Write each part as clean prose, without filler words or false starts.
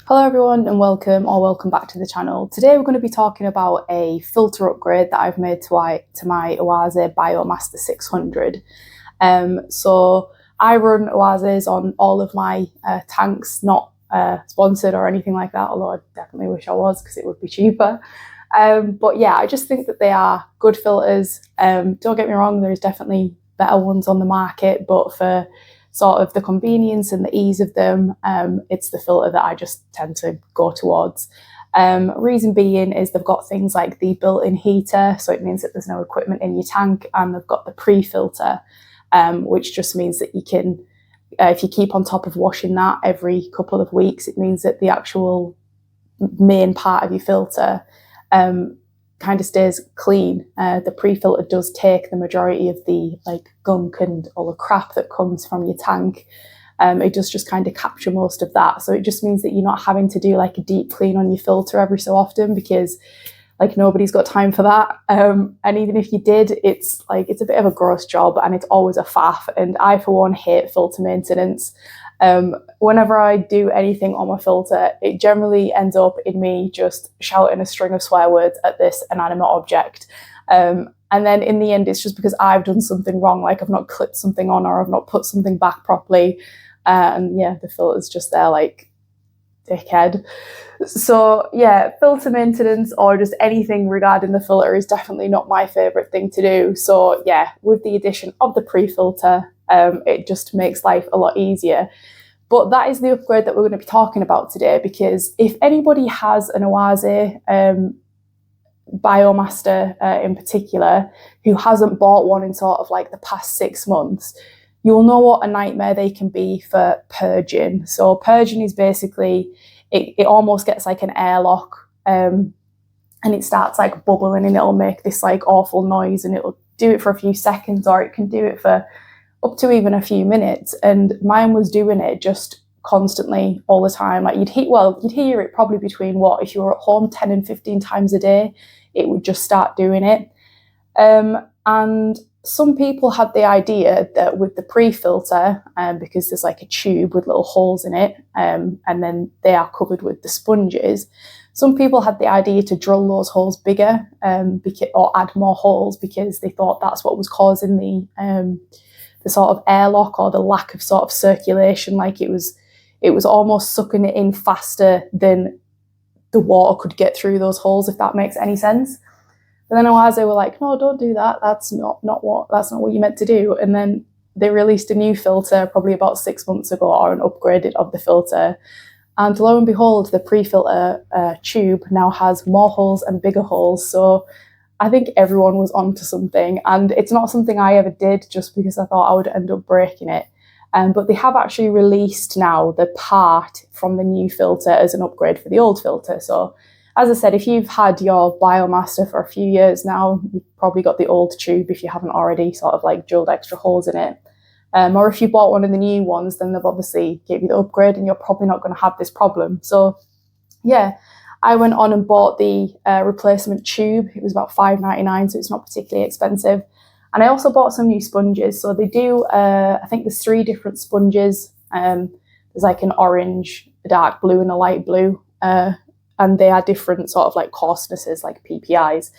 Hello everyone and welcome back to the channel. Today we're going to be talking about a filter upgrade that I've made to my Oase Biomaster 600. So I run Oases on all of my tanks, not sponsored or anything like that, although I definitely wish I was because it would be cheaper. But yeah, I just think that they are good filters. Don't get me wrong, there's definitely better ones on the market, but for sort of the convenience and the ease of them, it's the filter that I just tend to go towards. Reason being is they've got things like the built-in heater, so it means that there's no equipment in your tank, and they've got the pre-filter, which just means that you can, if you keep on top of washing that every couple of weeks, it means that the actual main part of your filter kind of stays clean. The pre-filter does take the majority of the gunk and all the crap that comes from your tank. It does just kind of capture most of that. So it just means that you're not having to do like a deep clean on your filter every so often, because nobody's got time for that. And even if you did, it's a bit of a gross job and it's always a faff. And I, for one, hate filter maintenance. Whenever I do anything on my filter, it generally ends up in me just shouting a string of swear words at this inanimate object. And then in the end, it's just because I've done something wrong, like I've not clipped something on or I've not put something back properly. And yeah, the filter's just there like dickhead. So yeah, filter maintenance or just anything regarding the filter is definitely not my favourite thing to do. So yeah, with the addition of the pre-filter, it just makes life a lot easier. But that is the upgrade that we're going to be talking about today, because if anybody has an Oase Biomaster in particular, who hasn't bought one in sort of like the past 6 months, you'll know what a nightmare they can be for purging. So purging is basically, it almost gets like an airlock, and it starts like bubbling and it'll make this like awful noise, and it'll do it for a few seconds, or it can do it for up to even a few minutes. And mine was doing it just constantly all the time. Like you'd hear it probably between if you were at home 10 and 15 times a day, it would just start doing it. And some people had the idea that with the pre-filter, because there's like a tube with little holes in it, and then they are covered with the sponges, some people had the idea to drill those holes bigger, or add more holes, because they thought that's what was causing the sort of airlock, or the lack of sort of circulation. Like it was almost sucking it in faster than the water could get through those holes, if that makes any sense. But then Oase were like, no, don't do that. That's not what you meant to do. And then they released a new filter probably about 6 months ago, or an upgraded of the filter. And lo and behold, the pre-filter tube now has more holes and bigger holes. So I think everyone was onto something, and it's not something I ever did just because I thought I would end up breaking it. But they have actually released now the part from the new filter as an upgrade for the old filter. So as I said, if you've had your Biomaster for a few years now, you've probably got the old tube if you haven't already sort of like drilled extra holes in it. Or if you bought one of the new ones, then they've obviously gave you the upgrade and you're probably not going to have this problem. So yeah, I went on and bought the replacement tube. It was about $5.99, so it's not particularly expensive. And I also bought some new sponges. So they do, I think there's 3 different sponges. There's like an orange, a dark blue, and a light blue. And they are different sort of like coarsenesses, like PPIs.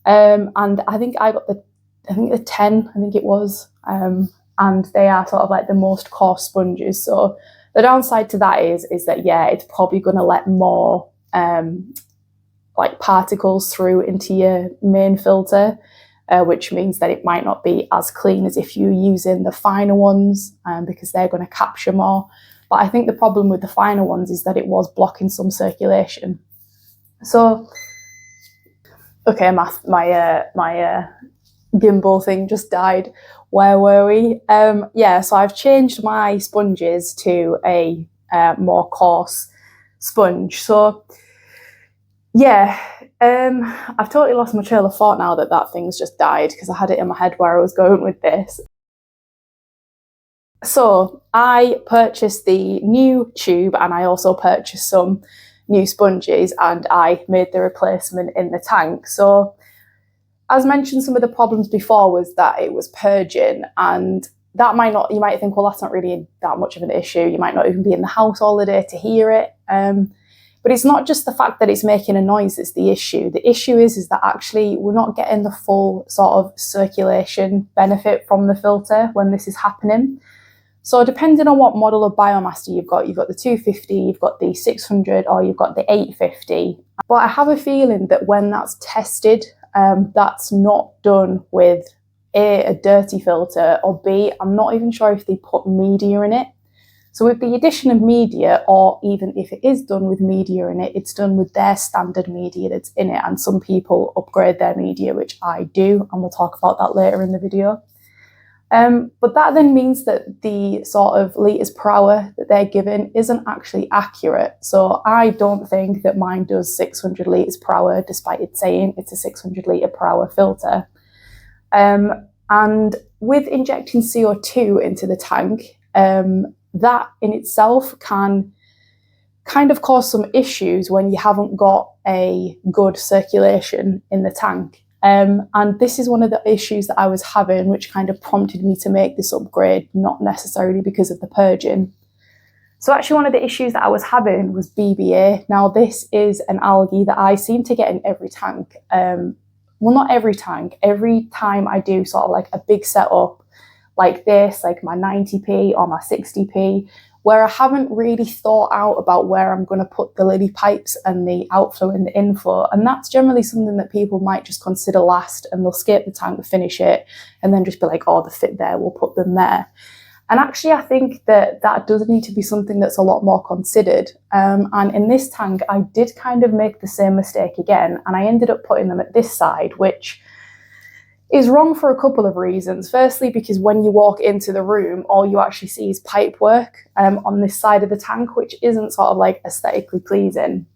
And I think I got the 10, I think it was. And they are sort of like the most coarse sponges. So the downside to that is that, yeah, it's probably going to let more like particles through into your main filter, which means that it might not be as clean as if you're using the finer ones, because they're going to capture more. But I think the problem with the finer ones is that it was blocking some circulation. So, okay, my gimbal thing just died. Where were we? Yeah, so I've changed my sponges to a more coarse sponge. So yeah, I've totally lost my trail of thought now that thing's just died, because I had it in my head where I was going with this. So I purchased the new tube, and I also purchased some new sponges, and I made the replacement in the tank. So as mentioned, some of the problems before was that it was purging, and that might think, well, that's not really that much of an issue. You might not even be in the house all the day to hear it. But it's not just the fact that it's making a noise that's the issue. The issue is that actually we're not getting the full sort of circulation benefit from the filter when this is happening. So depending on what model of Biomaster you've got the 250, you've got the 600, or you've got the 850. But I have a feeling that when that's tested, that's not done with a dirty filter, or B, I'm not even sure if they put media in it. So with the addition of media, or even if it is done with media in it, it's done with their standard media that's in it. And some people upgrade their media, which I do, and we'll talk about that later in the video. But that then means that the sort of litres per hour that they're given isn't actually accurate. So I don't think that mine does 600 litres per hour, despite it saying it's a 600 litre per hour filter. And with injecting CO2 into the tank, that in itself can kind of cause some issues when you haven't got a good circulation in the tank. And this is one of the issues that I was having, which kind of prompted me to make this upgrade, not necessarily because of the purging. So actually one of the issues that I was having was BBA. Now this is an algae that I seem to get in every tank. Well, not every tank, every time I do sort of like a big setup like this, like my 90p or my 60p, where I haven't really thought out about where I'm going to put the lily pipes and the outflow and the inflow. And that's generally something that people might just consider last, and they'll skip the tank, finish it, and then just be like, oh, they fit there, we'll put them there. And actually, I think that that does need to be something that's a lot more considered. And in this tank, I did kind of make the same mistake again, and I ended up putting them at this side, which is wrong for a couple of reasons. Firstly, because when you walk into the room, all you actually see is pipe work on this side of the tank, which isn't sort of like aesthetically pleasing.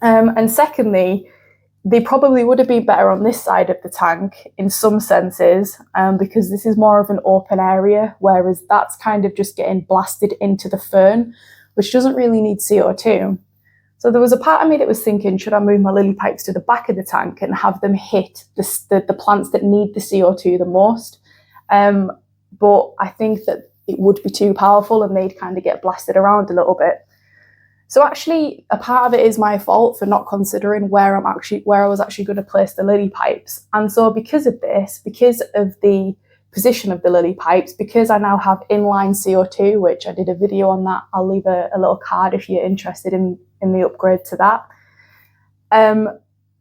And secondly, they probably would have been better on this side of the tank in some senses, because this is more of an open area, whereas that's kind of just getting blasted into the fern, which doesn't really need CO2. So there was a part of me that was thinking, should I move my lily pipes to the back of the tank and have them hit the plants that need the CO2 the most? But I think that it would be too powerful and they'd kind of get blasted around a little bit. So actually, a part of it is my fault for not considering where I was actually going to place the lily pipes. And so because of this, because of the position of the lily pipes, because I now have inline CO2, which I did a video on that, I'll leave a little card if you're interested in the upgrade to that.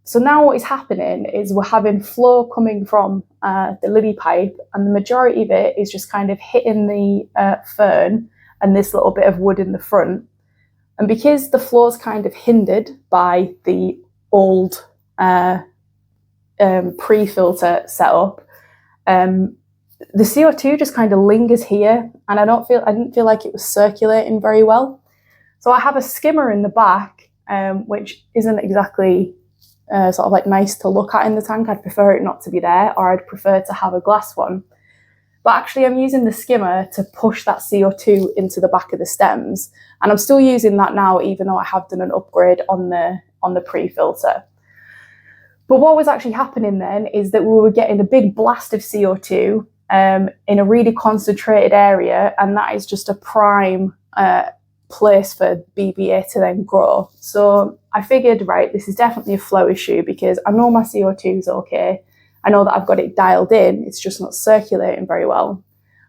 So now what is happening is we're having flow coming from the lily pipe, and the majority of it is just kind of hitting the fern and this little bit of wood in the front. And because the flow is kind of hindered by the old pre-filter setup, the CO2 just kind of lingers here, and I didn't feel like it was circulating very well. So I have a skimmer in the back, which isn't exactly sort of like nice to look at in the tank. I'd prefer it not to be there, or I'd prefer to have a glass one. But actually I'm using the skimmer to push that CO2 into the back of the stems. And I'm still using that now, even though I have done an upgrade on the pre-filter. But what was actually happening then is that we were getting a big blast of CO2 in a really concentrated area, and that is just a prime place for BBA to then grow. So I figured, right, this is definitely a flow issue, because I know my CO2 is okay. I know that I've got it dialed in, it's just not circulating very well.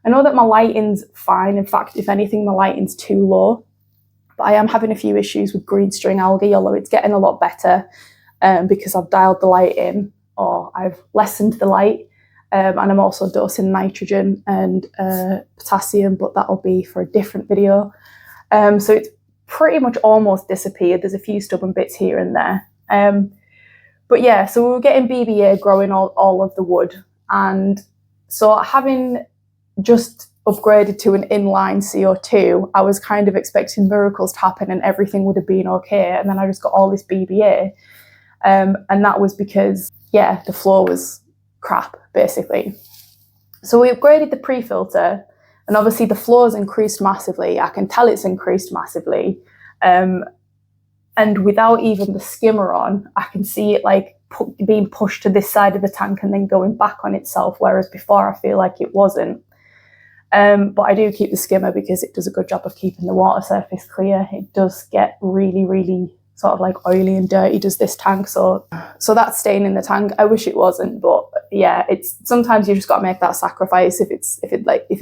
I know that my lighting's fine. In fact, if anything, my lighting's too low. But I am having a few issues with green string algae, although it's getting a lot better because I've dialed the light in, or I've lessened the light. And I'm also dosing nitrogen and potassium, but that'll be for a different video. So it's pretty much almost disappeared. There's a few stubborn bits here and there. But yeah, so we were getting BBA growing all of the wood. And so having just upgraded to an inline CO2, I was kind of expecting miracles to happen and everything would have been okay. And then I just got all this BBA. And that was because, yeah, the flow was crap, basically. So we upgraded the pre-filter, and obviously the flow has increased massively. I can tell it's increased massively. And without even the skimmer on, I can see it like being pushed to this side of the tank and then going back on itself, whereas before I feel like it wasn't. But I do keep the skimmer because it does a good job of keeping the water surface clear. It does get really, really sort of like oily and dirty does this tank. So that's staying in the tank. I wish it wasn't, but yeah, it's sometimes you just got to make that sacrifice. If it's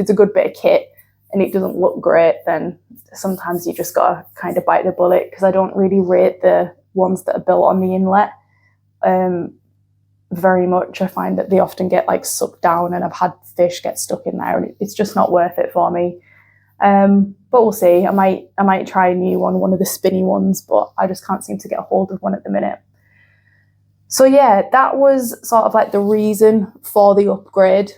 a good bit of kit and it doesn't look great, then sometimes you just got to kind of bite the bullet, because I don't really rate the ones that are built on the inlet very much. I find that they often get like sucked down, and I've had fish get stuck in there, and it's just not worth it for me. But we'll see. I might try a new one of the spinny ones, but I just can't seem to get a hold of one at the minute. So yeah, that was sort of like the reason for the upgrade.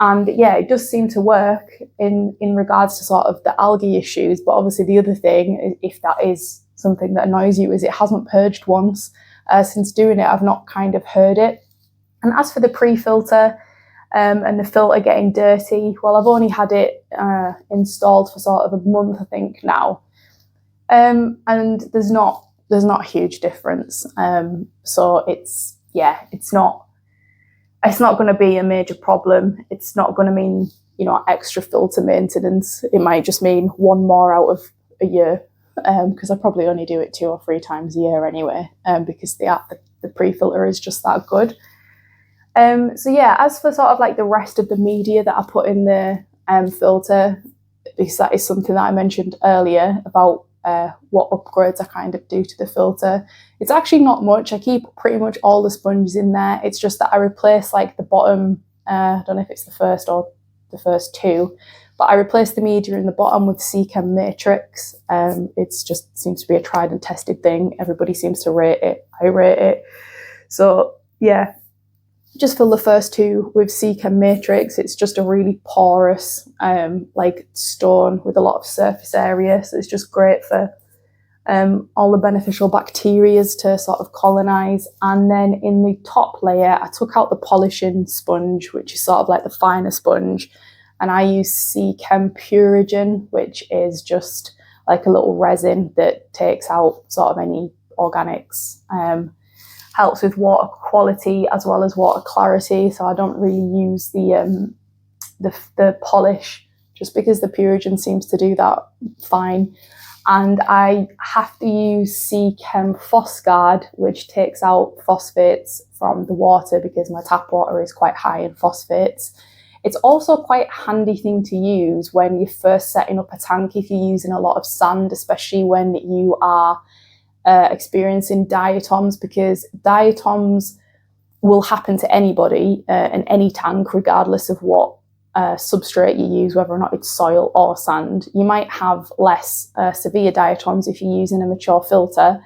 And yeah, it does seem to work in regards to sort of the algae issues. But obviously the other thing, if that is something that annoys you, is it hasn't purged once. Since doing it, I've not kind of heard it. And as for the pre-filter and the filter getting dirty, well, I've only had it installed for sort of a month, I think, now. And there's not a huge difference. So it's not going to be a major problem. It's not going to mean, extra filter maintenance. It might just mean one more out of a year, because I probably only do it 2 or 3 times a year anyway, because the pre-filter is just that good. So yeah, as for sort of like the rest of the media that I put in the filter, because that is something that I mentioned earlier about what upgrades I kind of do to the filter. It's actually not much. I keep pretty much all the sponges in there. It's just that I replace like the bottom, I don't know if it's the first or the first 2, but I replaced the media in the bottom with Seachem Matrix. It's just seems to be a tried and tested thing. Everybody seems to rate it. I rate it. So yeah, just fill the first 2 with Seachem Matrix. It's just a really porous like stone with a lot of surface area, so it's just great for all the beneficial bacteria to sort of colonize. And then in the top layer, I took out the polishing sponge, which is sort of like the finer sponge, and I use Seachem Purigen, which is just like a little resin that takes out sort of any organics. Helps with water quality as well as water clarity, so I don't really use the polish, just because the Purigen seems to do that fine. And I have to use Seachem Phosguard, which takes out phosphates from the water, because my tap water is quite high in phosphates. It's also quite a handy thing to use when you're first setting up a tank, if you're using a lot of sand, especially when you are experiencing diatoms, because diatoms will happen to anybody in any tank, regardless of what substrate you use, whether or not it's soil or sand. You might have less severe diatoms if you're using a mature filter,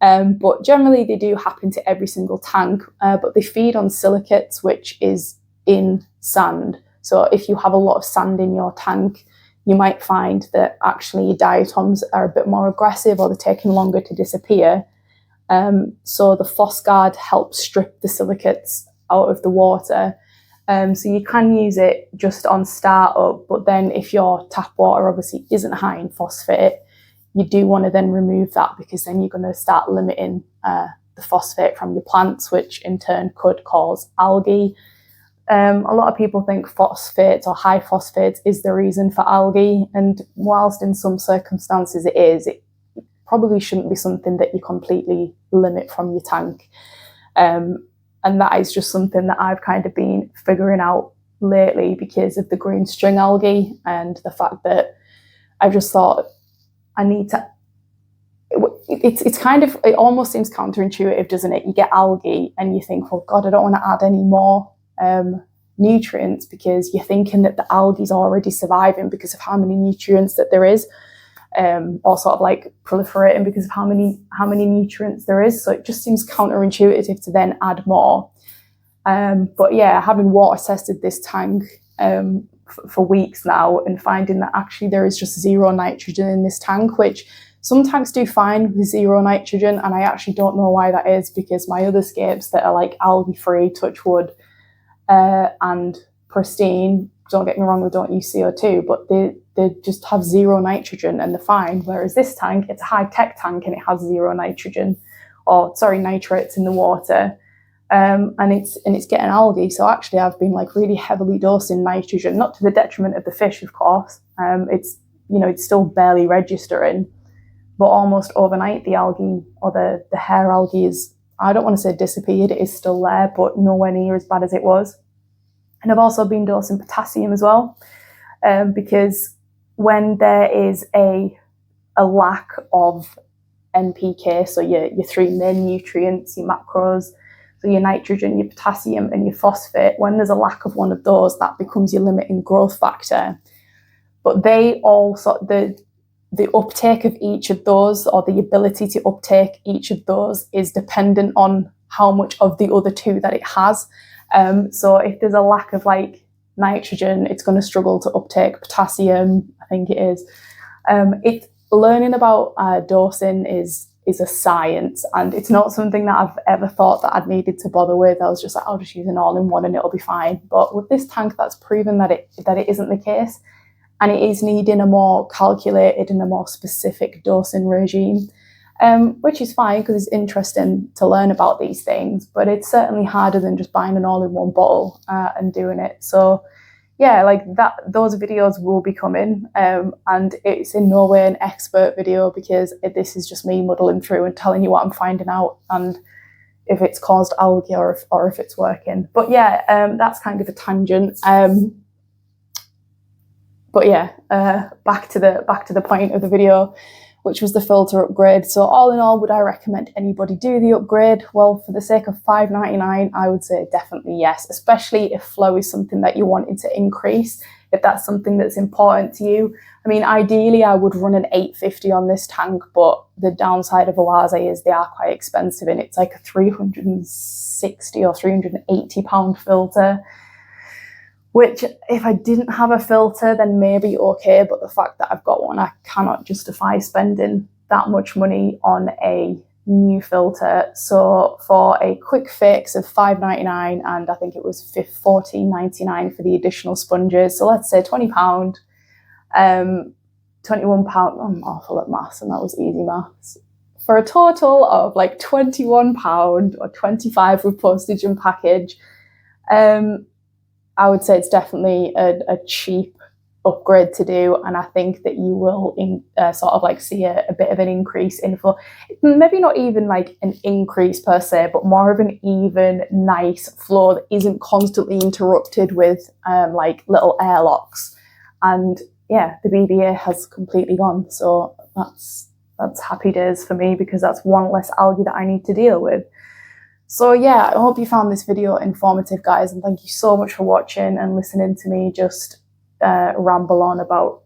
but generally they do happen to every single tank, but they feed on silicates, which is in sand. So if you have a lot of sand in your tank, you might find that actually your diatoms are a bit more aggressive, or they're taking longer to disappear. So the Phosguard helps strip the silicates out of the water. So you can use it just on startup, but then if your tap water obviously isn't high in phosphate, you do want to then remove that, because then you're going to start limiting the phosphate from your plants, which in turn could cause algae. A lot of people think phosphates or high phosphates is the reason for algae, and whilst in some circumstances it is, it probably shouldn't be something that you completely limit from your tank. And that is just something that I've kind of been figuring out lately because of the green string algae, and the fact that I've just thought I need to. It's kind of, it almost seems counterintuitive, doesn't it? You get algae and you think, oh God, I don't want to add any more nutrients, because you're thinking that the algae is already surviving because of how many nutrients that there is, or sort of like proliferating because of how many nutrients there is. So it just seems counterintuitive to then add more. But yeah, having water tested this tank for weeks now, and finding that actually there is just 0 nitrogen in this tank, which some tanks do fine with 0 nitrogen, and I actually don't know why that is, because my other scapes that are like algae free, touch wood, and pristine, don't get me wrong, they don't use CO2, but they just have 0 nitrogen and they're fine. Whereas this tank, it's a high-tech tank and it has 0 nitrogen, or sorry, nitrates in the water, and it's getting algae. So actually I've been like really heavily dosing nitrogen, not to the detriment of the fish, of course. It's still barely registering, but almost overnight the algae, or the hair algae, is, I don't want to say disappeared, it is still there, but nowhere near as bad as it was. And I've also been dosing potassium as well, because when there is a lack of NPK, so your three main nutrients, your macros, so your nitrogen, your potassium and your phosphate, when there's a lack of one of those, that becomes your limiting growth factor. But they also, the uptake of each of those, or the ability to uptake each of those, is dependent on how much of the other two that it has. So if there's a lack of like nitrogen, it's going to struggle to uptake potassium, I think it is. It's learning about dosing is a science, and it's not something that I've ever thought that I'd needed to bother with. I was just like, I'll just use an all-in-one and it'll be fine. But with this tank, that's proven that it isn't the case, and it is needing a more calculated and a more specific dosing regime, which is fine because it's interesting to learn about these things, but it's certainly harder than just buying an all-in-one bottle and doing it. So yeah, like that, those videos will be coming, and it's in no way an expert video, because this is just me muddling through and telling you what I'm finding out and if it's caused algae or if it's working. But yeah, that's kind of a tangent. But yeah, back to the point of the video, which was the filter upgrade. So all in all, would I recommend anybody do the upgrade? Well, for the sake of $5.99, I would say definitely yes, especially if flow is something that you're wanting to increase, if that's something that's important to you. I mean, ideally, I would run an 850 on this tank, but the downside of Oase is they are quite expensive, and it's like a 360 or 380 pound filter, which if I didn't have a filter, then maybe okay, but the fact that I've got one, I cannot justify spending that much money on a new filter. So for a quick fix of $5.99, and I think it was $14.99 for the additional sponges, so let's say £20, £21, I'm awful at maths, and that was easy maths, for a total of like £21 or 25 with postage and package. I would say it's definitely a cheap upgrade to do, and I think that you will sort of like see a bit of an increase in flow. Maybe not even like an increase per se, but more of an even, nice flow that isn't constantly interrupted with like little airlocks. And yeah, the BBA has completely gone, so that's happy days for me, because that's one less algae that I need to deal with. So yeah, I hope you found this video informative, guys, and thank you so much for watching and listening to me just ramble on about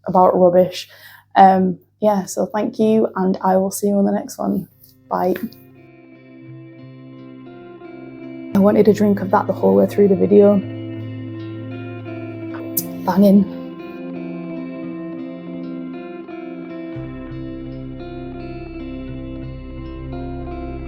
rubbish. Yeah, so thank you, and I will see you on the next one. Bye. I wanted a drink of that the whole way through the video. Banging.